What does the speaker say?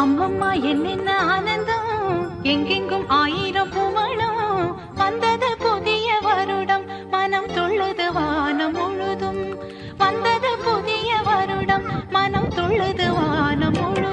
அம்மம்மா என்னென்ன ஆனந்தம், எங்கெங்கும் ஆயிரம் பூமணம். வந்தது புதிய வருடம், மனம் துள்ளுது வானம் முழுதும். வந்தது புதிய வருடம், மனம் துள்ளுது வானம் முழுதும்.